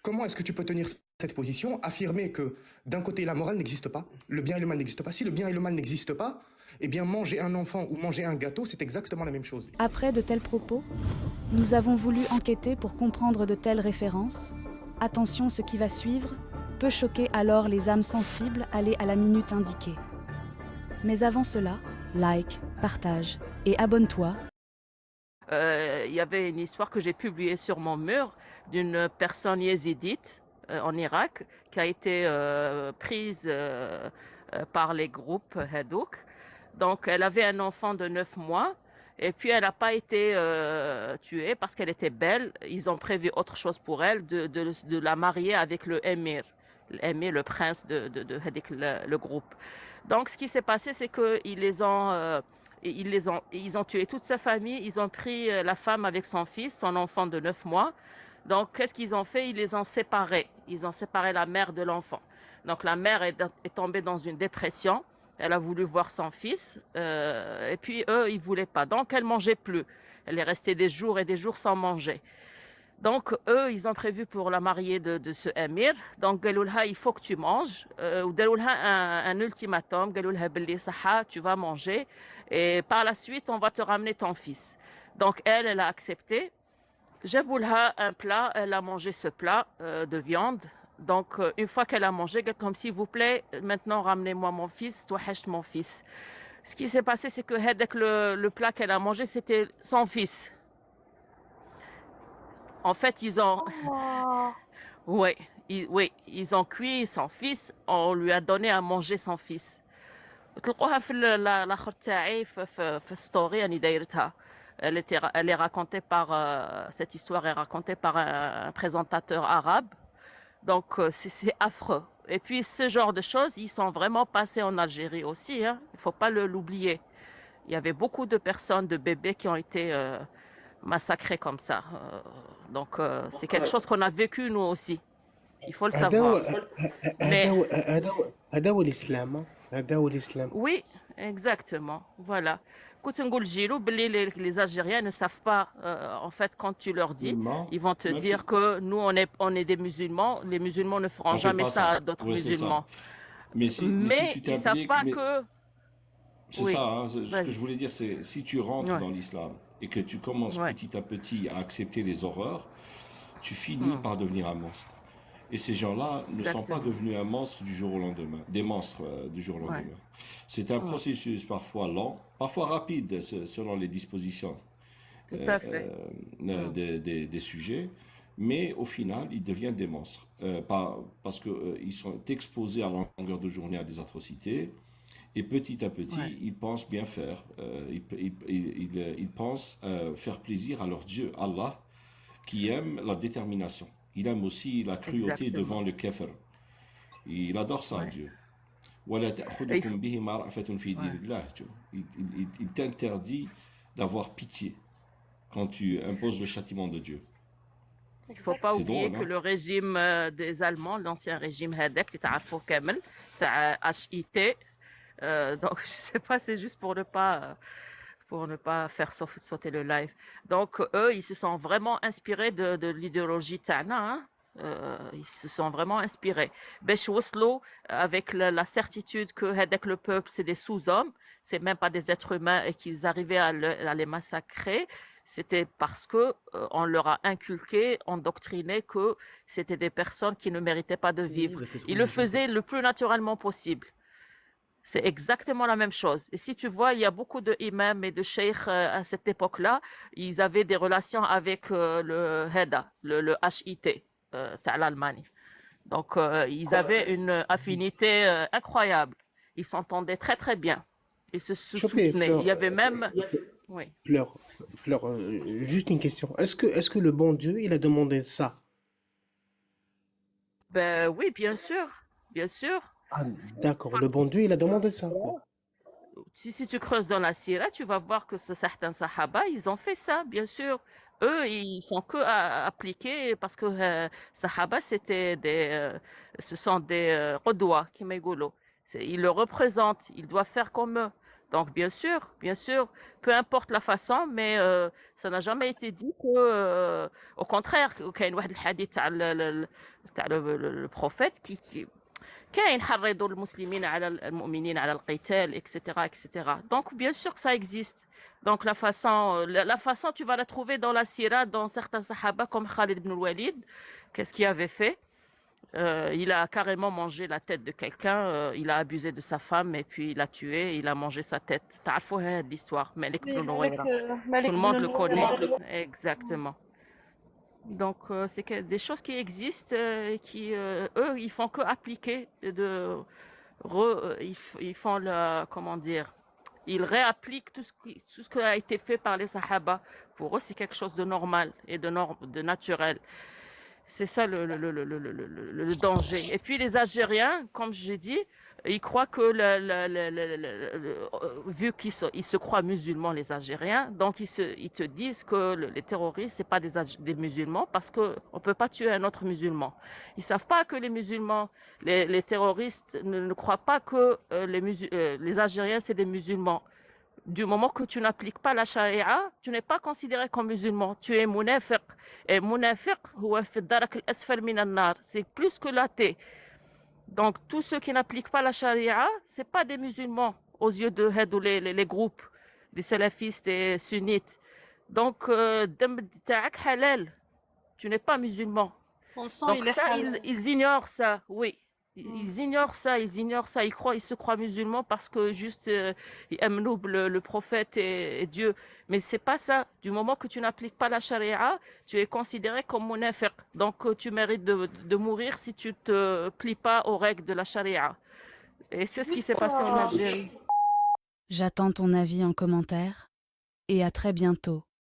Comment est-ce que tu peux tenir cette position, affirmer que d'un côté la morale n'existe pas, le bien et le mal n'existent pas. Si le bien et le mal n'existent pas, eh bien manger un enfant ou manger un gâteau, c'est exactement la même chose. Après de tels propos, nous avons voulu enquêter pour comprendre de telles références. Attention, ce qui va suivre peut choquer alors les âmes sensibles allées à la minute indiquée. Mais avant cela, like, partage et abonne-toi. Il y avait une histoire que j'ai publiée sur mon mur d'une personne yézidite en Irak qui a été prise par les groupes Hadouk. Donc elle avait un enfant de 9 mois et puis elle n'a pas été tuée parce qu'elle était belle. Ils ont prévu autre chose pour elle, de la marier avec le émir. L'émir, le prince de Hadik, le groupe. Donc ce qui s'est passé, c'est qu'ils les ont... ils ont tué toute sa famille, ils ont pris la femme avec son fils, son enfant de 9 mois. Donc, qu'est-ce qu'ils ont fait? Ils les ont séparés. Ils ont séparé la mère de l'enfant. Donc, la mère est tombée dans une dépression. Elle a voulu voir son fils. Et puis, eux, ils ne voulaient pas. Donc, elle ne mangeait plus. Elle est restée des jours et des jours sans manger. Donc, eux, ils ont prévu pour la marier de ce émir. Donc, Galoulha, il faut que tu manges. Ou Galoulha, un ultimatum. Galoulha, Belli Saha, tu vas manger. Et par la suite, on va te ramener ton fils. Donc, elle a accepté. Jaboulha, un plat. Elle a mangé ce plat de viande. Donc, une fois qu'elle a mangé, comme s'il vous plaît, maintenant, ramenez-moi mon fils. Toi, hèche mon fils. Ce qui s'est passé, c'est que le plat qu'elle a mangé, c'était son fils. En fait, ils ont, Oh. oui, ils ont cuit son fils. On lui a donné à manger son fils. تلقوها في الاخر تاعي في ستوري راني دايرتها. Elle est racontée par cette histoire est racontée par un présentateur arabe. Donc c'est affreux. Et puis ce genre de choses, ils sont vraiment passés en Algérie aussi, hein. Il faut pas l'oublier. Il y avait beaucoup de personnes, de bébés qui ont été massacrés comme ça. Donc c'est quelque chose qu'on a vécu nous aussi. Il faut le هذا savoir. هو Mais هذا هو الإسلام. هذا هو الإسلام. oui, exactement. Voilà. Écoute, نقول جيلو باللي les Algériens ne savent pas, en fait, quand tu leur dis, ils vont te dire que nous, on est des musulmans. Les musulmans ne feront On fait jamais pas ça ça. à d'autres Oui, c'est ça. musulmans. Mais si Mais tu ils ne savent t'appliques, pas mais que... c'est Oui, ça, hein, ce que je vas-y. voulais dire, c'est si tu rentres Ouais, dans l'islam et que tu commences ouais. petit à petit à accepter les horreurs, tu finis par devenir un monstre. Et ces gens-là ne sont pas Exactement. devenus un monstre du jour au lendemain, des monstres du jour au Ouais, lendemain. C'est un processus parfois lent, parfois rapide selon les dispositions tout à fait. des sujets, mais au final, ils deviennent des monstres. Parce qu'ils sont exposés à longueur de journée à des atrocités, et petit à petit, Ouais, ils pensent bien faire. Ils pensent faire plaisir à leur Dieu, Allah, qui aime la détermination. Il aime aussi la cruauté exactement. devant le kafir. Il adore ça, Ouais. Dieu. وَلَا Et il faut... تَأْخُذُكُمْ بِهِمَا رأفة في دين Ouais. الله, tu vois. Il t'interdit d'avoir pitié quand tu imposes le châtiment de Dieu. Il ne faut pas C'est oublier drôle, que hein? le régime des Allemands, l'ancien régime هذاك اللي تعرفوه كامل, تاع HIT, donc je sais pas, c'est juste pour ne pas faire sauter le live. Donc eux, ils se sont vraiment inspirés de l'idéologie تاعنا, hein. Ils se sont vraiment inspirés. باش وصلوا avec la certitude que هذاك le peuple, c'est des sous-hommes, c'est même pas des êtres humains et qu'ils arrivaient à les massacrer. C'était parce que on leur a inculqué, endoctriné que c'était des personnes qui ne méritaient pas de Oui, vivre. bah, c'est trop Ils le injuste. faisaient le plus naturellement possible. C'est exactement la même chose. Et si tu vois, il y a beaucoup de imams et de cheikhs à cette époque-là, ils avaient des relations avec le HEDA, le HIT, تاع l'Allemagne. Donc, ils avaient une affinité incroyable. Ils s'entendaient très, très bien. Ils se شوفي soutenaient. Il y Fleur, avait même... Oui. Fleur, Fleur, juste une question. Est-ce que le bon Dieu, il a demandé ça? Ben oui, bien sûr. Bien sûr. Ah, d'accord. Le bon Dieu, il a demandé ça, quoi. Si tu creuses dans la Syrah, tu vas voir que certains Sahaba, ils ont fait ça, bien sûr. Eux, ils font que appliquer parce que Sahaba, ce sont des Qudwa, qui m'égolo. Ils le représentent, ils doivent faire comme eux. Donc, bien sûr, peu importe la façon, mais ça n'a jamais été dit que, au contraire, كاين واحد الحديث تاع le prophète qui كاين حرضوا المسلمين على المؤمنين على القتال, etc. Donc, bien sûr que ça existe. Donc, la façon, tu vas la trouver dans la sira, dans certains sahaba, comme Khalid ibn al-Walid. Qu'est-ce qu'il avait fait? Il a carrément mangé la tête de quelqu'un, il a abusé de sa femme et puis il l'a tué, il a mangé sa tête. تعرفوا هذه l'histoire, Malik Oui, ibn Nuwayra. Malik Tout le monde ibn le Nuwayra. connaît. Exactement. Donc, c'est des choses qui existent et qui, eux, ils font que appliquer ils font comment dire, ils réappliquent tout ce qui a été fait par les Sahaba. Pour eux, c'est quelque chose de normal et de naturel. C'est ça le danger. Et puis les Algériens, comme j'ai dit, ils croient que vu ils se croient musulmans, les Algériens, donc ils te disent que les terroristes, c'est pas des musulmans parce qu'on ne peut pas tuer un autre musulman. Ils savent pas que les musulmans, les terroristes ne croient pas que les Algériens, c'est des musulmans. Du moment que tu n'appliques pas la charia, tu n'es pas considéré comme musulman. Tu es munafiq. Et munafiq, c'est plus que l'athée. Donc, tous ceux qui n'appliquent pas la charia, c'est pas des musulmans aux yeux de les groupes des salafistes et sunnites. Donc, dam ta'ak halal. Tu n'es pas musulman. Son sang, Donc il est ça, halal. ils ignorent ça, oui. Ils ignorent ça. Ils se croient musulmans parce que juste ils aiment le prophète et Dieu. Mais c'est pas ça. Du moment que tu n'appliques pas la charia, tu es considéré comme munafiq. Donc tu mérites de mourir si tu te plies pas aux règles de la charia. Et c'est ce qui s'est passé en Algérie. J'attends ton avis en commentaire et à très bientôt